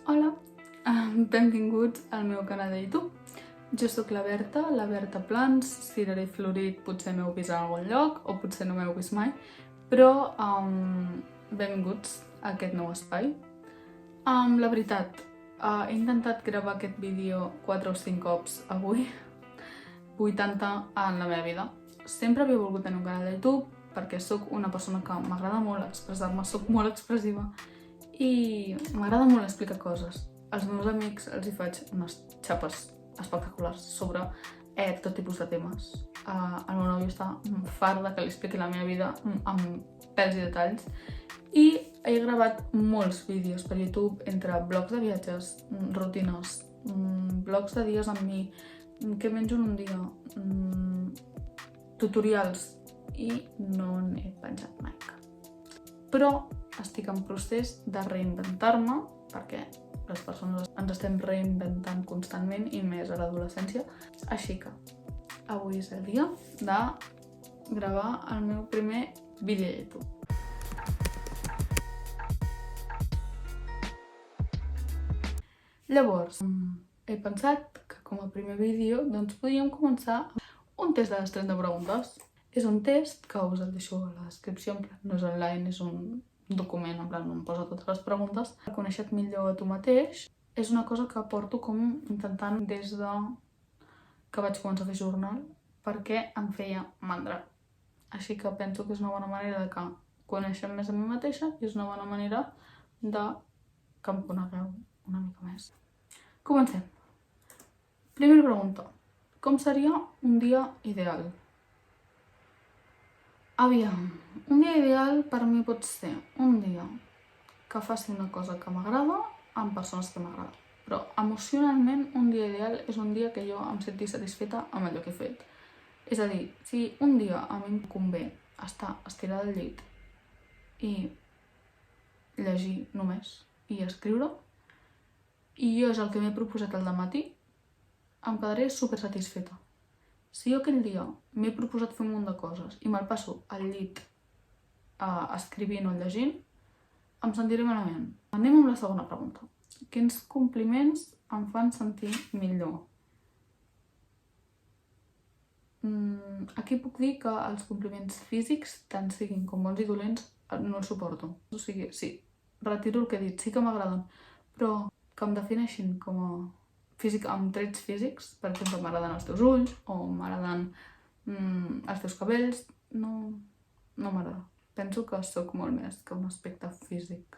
Hola, benvinguts al meu canal de YouTube. Jo sóc la Berta Plans, cireré florit, potser m'heu vist a algun lloc o potser no m'heu vist mai, però benvinguts a aquest nou espai. La veritat, he intentat gravar aquest vídeo 4 o 5 cops avui, 80 en la meva vida. Sempre havia volgut tenir un canal de YouTube perquè sóc una persona que m'agrada molt expressar-me, sóc molt expressiva i m'agrada molt explicar coses. Als meus amics els hi faig unes xapes espectaculars sobre tot tipus de temes. El meu nòvio està fart de que li expliqui la meva vida amb pèls i detalls i he gravat molts vídeos per YouTube entre blogs de viatges, rutines, blogs de dies amb mi, què menjo en un dia, tutorials i no n'he penjat mai cap. Però estic en procés de reinventar-me perquè les persones ens estem reinventant constantment i més a l'adolescència. Així que avui és el dia de gravar el meu primer vídeo de YouTube. Llavors, he pensat que com a primer vídeo doncs podríem començar amb un test de les 30 preguntes. És un test que us el deixo a la descripció, no és online, és un document, en plan, on posa totes les preguntes. Per conèixer-te millor a tu mateix és una cosa que porto com intentant des de que vaig començar a fer jornal perquè em feia mandra. Així que penso que és una bona manera de que coneixem més a mi mateixa i és una bona manera de que em conegueu una mica més. Comencem. Primera pregunta. Com seria un dia ideal? Aviam, un dia ideal per a mi pot ser un dia que faci una cosa que m'agrada amb persones que m'agraden. Però emocionalment un dia ideal és un dia que jo em senti satisfeta amb allò que he fet. És a dir, si un dia a mi em convé estar estirada al llit i llegir només i escriure, i jo és el que m'he proposat al dematí, em quedaré super satisfeta. Si jo aquell dia m'he proposat fer un munt de coses i me'l passo al llit escrivint o llegint, em sentiré malament. Anem amb la segona pregunta. Quins compliments em fan sentir millor? Aquí puc dir que els compliments físics, tant siguin com bons i dolents, no els suporto. O sigui, sí, retiro el que he dit, sí que m'agraden, però que em defineixin com a físic, amb trets físics, per exemple, m'agraden els teus ulls o m'agraden els teus cabells, no m'agrada. Penso que sóc molt més que un aspecte físic.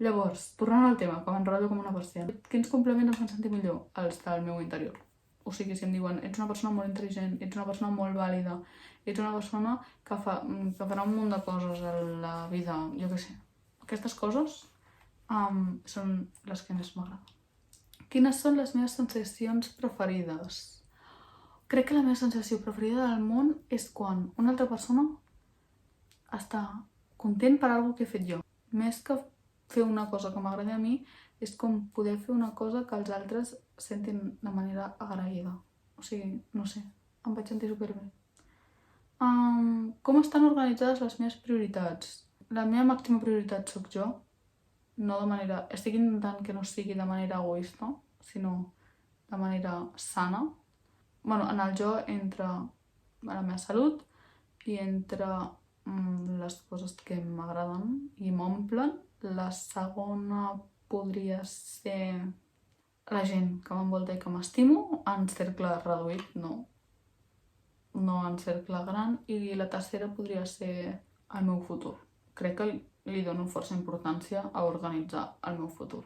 Llavors, tornant al tema, que m'enrotllo com una persiana. Quins compliments em fan sentir millor? Els del meu interior. O sigui, si em diuen, ets una persona molt intel·ligent, ets una persona molt vàlida, ets una persona que farà un munt de coses a la vida, jo què sé. Aquestes coses són les que més m'agraden. Quines són les meves sensacions preferides? Crec que la meva sensació preferida del món és quan una altra persona està content per alguna que he fet jo. Més que fer una cosa que m'agradi a mi, és com poder fer una cosa que els altres sentin de manera agraïda. O sigui, no sé, em vaig sentir superbé. Com estan organitzades les meves prioritats? La meva màxima prioritat sóc jo. No de manera... Estic intentant que no sigui de manera egoista, sinó de manera sana. En el jo entre la meva salut i entre les coses que m'agraden i m'omplen. La segona podria ser la gent que m'envolta i que m'estimo, en cercle reduït, no en cercle gran. I la tercera podria ser el meu futur. Crec que li dono força importància a organitzar el meu futur.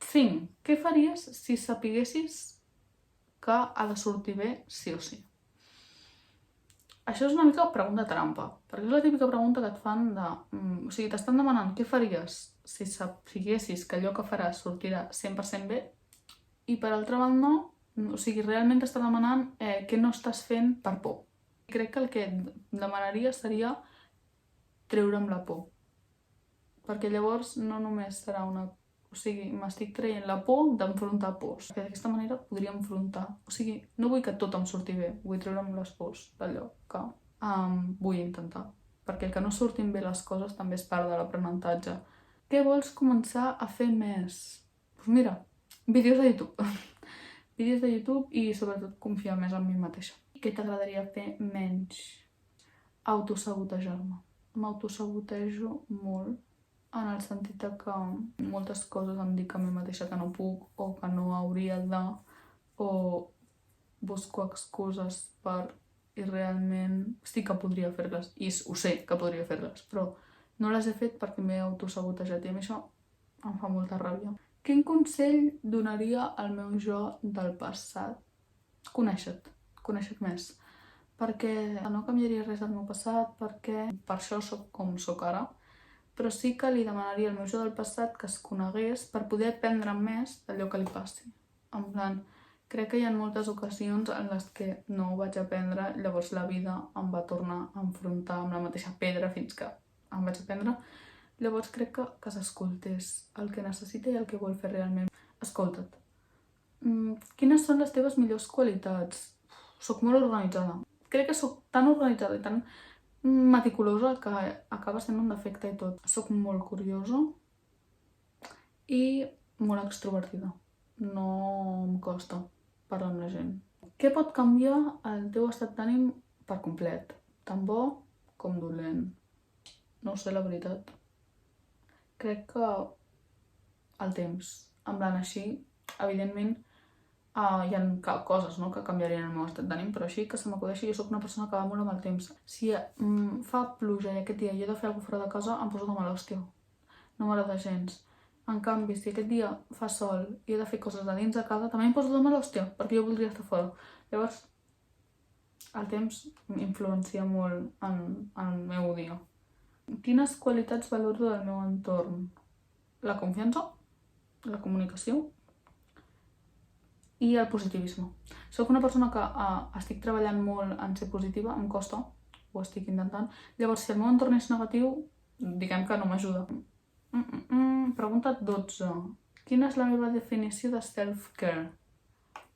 5. Què faries si sapiguessis que ha de sortir bé sí o sí? Això és una mica pregunta trampa, perquè és la típica pregunta que et fan de... O sigui, t'estan demanant què faries si sapiguessis que allò que faràs sortirà 100% bé i per altra banda, o sigui, realment t'està demanant què no estàs fent per por. Crec que el que demanaria seria treure'm la por. Perquè llavors no només serà una... O sigui, m'estic traient la por d'enfrontar pors. Perquè d'aquesta manera podria enfrontar. O sigui, no vull que tot em surti bé, vull treure'm les pors d'allò que vull intentar. Perquè el que no surtin bé les coses també és part de l'aprenentatge. Què vols començar a fer més? Doncs mira, vídeos de YouTube. Vídeos de YouTube i sobretot confiar més en mi mateixa. Què t'agradaria fer menys? Autosabotejar-me. M'autosabotejo molt en el sentit que moltes coses em dic a mi mateixa que no puc o que no hauria de, o busco excuses per i realment sí que podria fer-les i ho sé que podria fer-les, però no les he fet perquè m'he autosabotejat i a mi això em fa molta ràbia. Quin consell donaria al meu jo del passat? Conèixer-te més. Perquè no canviaria res del meu passat, perquè per això sóc com sóc ara, però sí que li demanaria al meu jo del passat que es conegués per poder aprendre més d'allò que li passi. En plan, crec que hi ha moltes ocasions en les que no ho vaig aprendre, llavors la vida em va tornar a enfrontar amb la mateixa pedra fins que em vaig aprendre. Llavors crec que s'escoltés el que necessita i el que vol fer realment. Escolta't. Quines són les teves millors qualitats? Soc molt organitzada. Crec que soc tan organitzada i tan meticulosa que acaba sent un defecte i tot. Soc molt curiosa i molt extrovertida. No em costa parlar amb la gent. Què pot canviar el teu estat d'ànim per complet? Tan bo com dolent. No ho sé, la veritat. Crec que el temps. En plan així, evidentment, hi ha coses que canviarien el meu estat d'ànim, però així que se m'acudeixi, jo soc una persona que va molt amb el temps. Si fa pluja i aquest dia jo he de fer alguna cosa fora de casa, em poso de mala hòstia. No m'agrada gens. En canvi, si aquest dia fa sol i he de fer coses de dins de casa, també em poso de mala hòstia, perquè jo voldria estar fora. Llavors, el temps influencia molt en el meu dia. Quines qualitats valoro del meu entorn? La confiança, la comunicació i el positivisme. Soc una persona que estic treballant molt en ser positiva, em costa, ho estic intentant. Llavors, si el meu entorn és negatiu, diguem que no m'ajuda. Pregunta 12. Quina és la meva definició de self-care?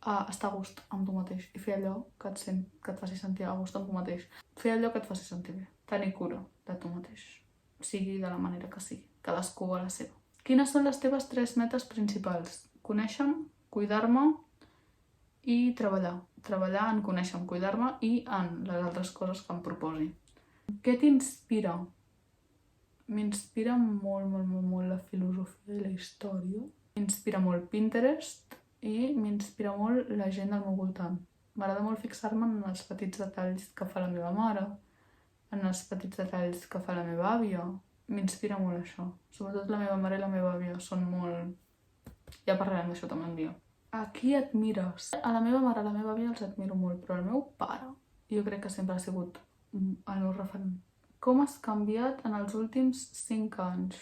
Estar a gust amb tu mateix i fer allò que et faci sentir a gust amb tu mateix. Fer allò que et faci sentir bé. Tenir cura de tu mateix. Sigui de la manera que sigui. Cadascú a la seva. Quines són les teves 3 metes principals? Conèixer-me, cuidar-me i treballar. Treballar en conèixer-me, cuidar-me i en les altres coses que em proposi. Què t'inspira? M'inspira molt la filosofia i la història. M'inspira molt Pinterest i m'inspira molt la gent del meu voltant. M'agrada molt fixar-me en els petits detalls que fa la meva mare, en els petits detalls que fa la meva àvia. M'inspira molt això. Sobretot la meva mare i la meva àvia són molt... Ja parlarem d'això també un dia. A qui admires? A la meva mare i a la meva àvia els admiro molt, però el meu pare jo crec que sempre ha sigut el meu referent. Com has canviat en els últims 5 anys?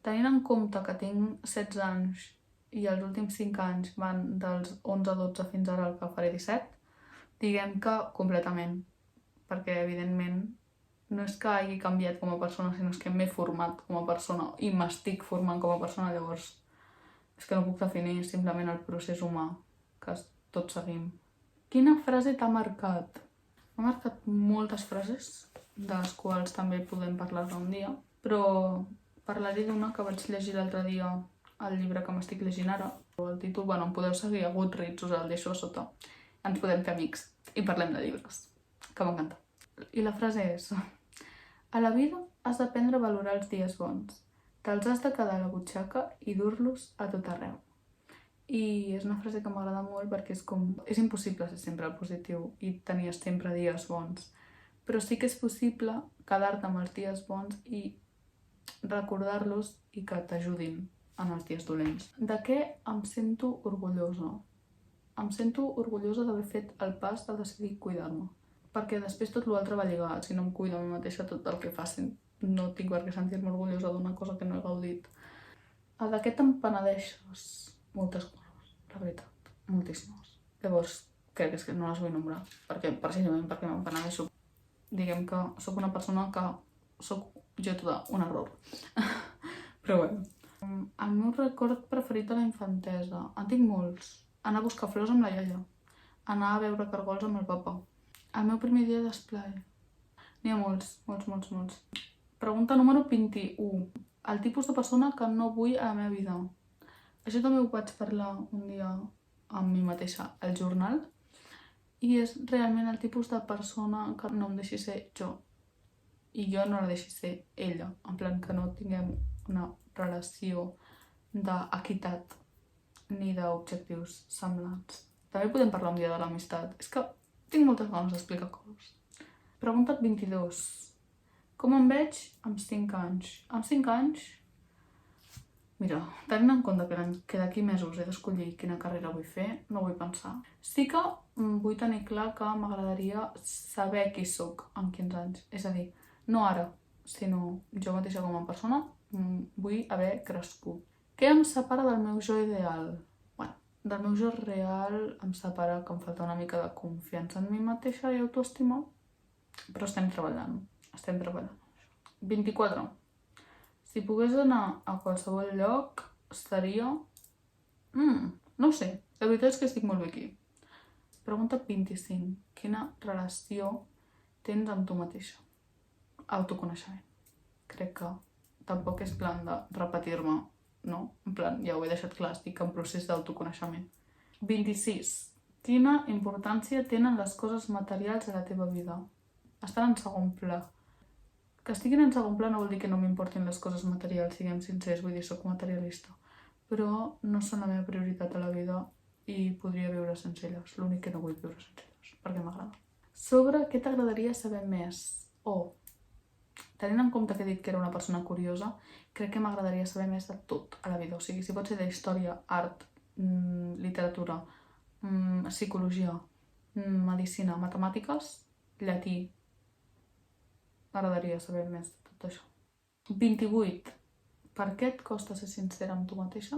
Tenint en compte que tinc 16 anys i els últims 5 anys van dels 11 a 12 fins ara, el que faré 17, diguem que completament. Perquè, evidentment, no és que hagi canviat com a persona, sinó que m'he format com a persona i m'estic formant com a persona, llavors és que no puc definir simplement el procés humà que tots seguim. Quina frase t'ha marcat? M'ha marcat moltes frases, de les quals també podem parlar-ne un dia, però parlaré d'una que vaig llegir l'altre dia al llibre que m'estic llegint ara. El títol, em podeu seguir a Goodreads, us el deixo a sota. Ens podem fer amics i parlem de llibres, que m'encanta. I la frase és: a la vida has d'aprendre a valorar els dies bons. Te'ls has de quedar a la butxaca i dur-los a tot arreu. I és una frase que m'agrada molt perquè és impossible ser sempre positiu i tenir sempre dies bons. Però sí que és possible quedar-te amb els dies bons i recordar-los i que t'ajudin en els dies dolents. De què em sento orgullosa? Em sento orgullosa d'haver fet el pas de decidir cuidar-me. Perquè després tot l'altre va lligat. Si no em cuido a mi mateixa, tot el que facin no tinc per què sentir-me orgullosa d'una cosa que no he gaudit. De què te'n penedeixes? Moltes coses, la veritat. Moltíssimes. Llavors, crec que no les vull nombrar. Precisament perquè me'n penedeixo. Diguem que sóc una persona que sóc jo tota un error. Però bueno. El meu record preferit de la infantesa. En tinc molts. Anar a buscar flors amb la iaia. Anar a veure cargols amb el papa. El meu primer dia d'esplai. N'hi ha molts. Pregunta número 21. El tipus de persona que no vull a la meva vida. Això també ho vaig parlar un dia amb mi mateixa al jornal i és realment el tipus de persona que no em deixi ser jo i jo no la deixi ser ella, en plan que no tinguem una relació d'equitat ni d'objectius semblants. També podem parlar un dia de l'amistat. És que tinc moltes ganes d'explicar coses. Pregunta 22. Com em veig amb 5 anys? Amb 5 anys, mira, tenint en compte que d'aquí mesos he d'escollir quina carrera vull fer, no vull pensar. Sí que vull tenir clar que m'agradaria saber qui sóc amb 15 anys. És a dir, no ara, sinó jo mateixa com a persona, vull haver crescut. Què em separa del meu jo ideal? Bueno, del meu jo real em separa que em falta una mica de confiança en mi mateixa i autoestima, però estem treballant. 24. Si pogués anar a qualsevol lloc, estaria... no ho sé, la veritat és que estic molt bé aquí. Pregunta 25. Quina relació tens amb tu mateixa? Autoconeixement. Crec que tampoc és plan de repetir-me, no? En plan, ja ho he deixat clar, estic en procés d'autoconeixement. 26. Quina importància tenen les coses materials a la teva vida? Estan en segon pla. Que estiguin en segon pla no vol dir que no m'importin les coses materials, siguem sincers, vull dir, soc materialista. Però no són la meva prioritat a la vida i podria viure sense elles. L'únic que no vull viure sense elles, perquè m'agrada. Sobre què t'agradaria saber més? Tenint en compte que he dit que era una persona curiosa, crec que m'agradaria saber més de tot a la vida. O sigui, si pot ser d'història, art, literatura, psicologia, medicina, matemàtiques, llatí. M'agradaria saber més de tot això. 28. Per què et costa ser sincera amb tu mateixa?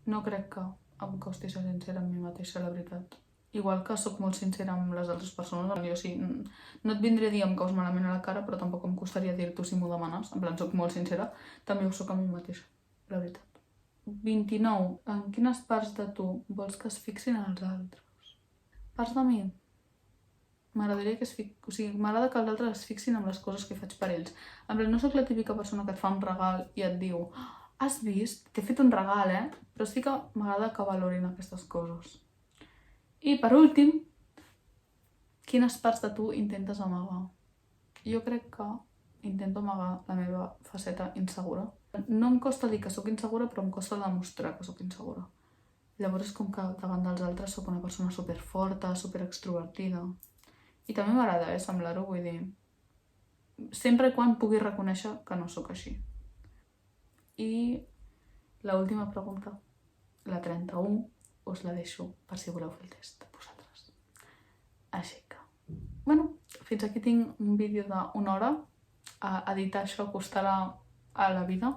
No crec que em costi ser sincera amb mi mateixa, la veritat. Igual que sóc molt sincera amb les altres persones, jo sí, no et vindré a dir em caus malament a la cara, però tampoc em costaria dir-t'ho si m'ho demanes. En plan, sóc molt sincera, també ho sóc amb mi mateixa, la veritat. 29. En quines parts de tu vols que es fixin els altres? Parts de mi? M'agradaria que m'agrada que els altres es fixin en les coses que faig per ells. En plan, no sóc la típica persona que et fa un regal i et diu has vist? T'he fet un regal, Però sí que m'agrada que valorin aquestes coses. I per últim, quines parts de tu intentes amagar? Jo crec que intento amagar la meva faceta insegura. No em costa dir que sóc insegura, però em costa demostrar que sóc insegura. Llavors és com que davant dels altres sóc una persona superforta, superextrovertida. I també m'agrada, semblar-ho, vull dir, sempre quan pugui reconèixer que no sóc així. I l'última pregunta, la 31, us la deixo per si voleu fer el test vosaltres. Així que, fins aquí tinc un vídeo d'1 hora. A editar això costarà a la vida.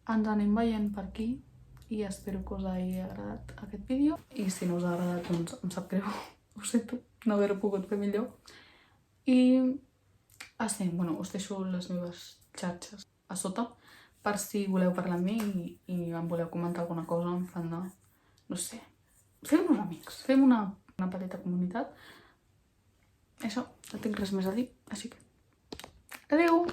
Ens anem veient per aquí i espero que us hagi agradat aquest vídeo. I si no us ha agradat, doncs em sap greu. Ho sento, no haver-ho pogut fer millor. I us deixo les meves xarxes a sota per si voleu parlar amb mi i em voleu comentar alguna cosa en plan de, no sé, fem-nos amics, fem una petita comunitat. Això, no tinc res més a dir, així que adeu!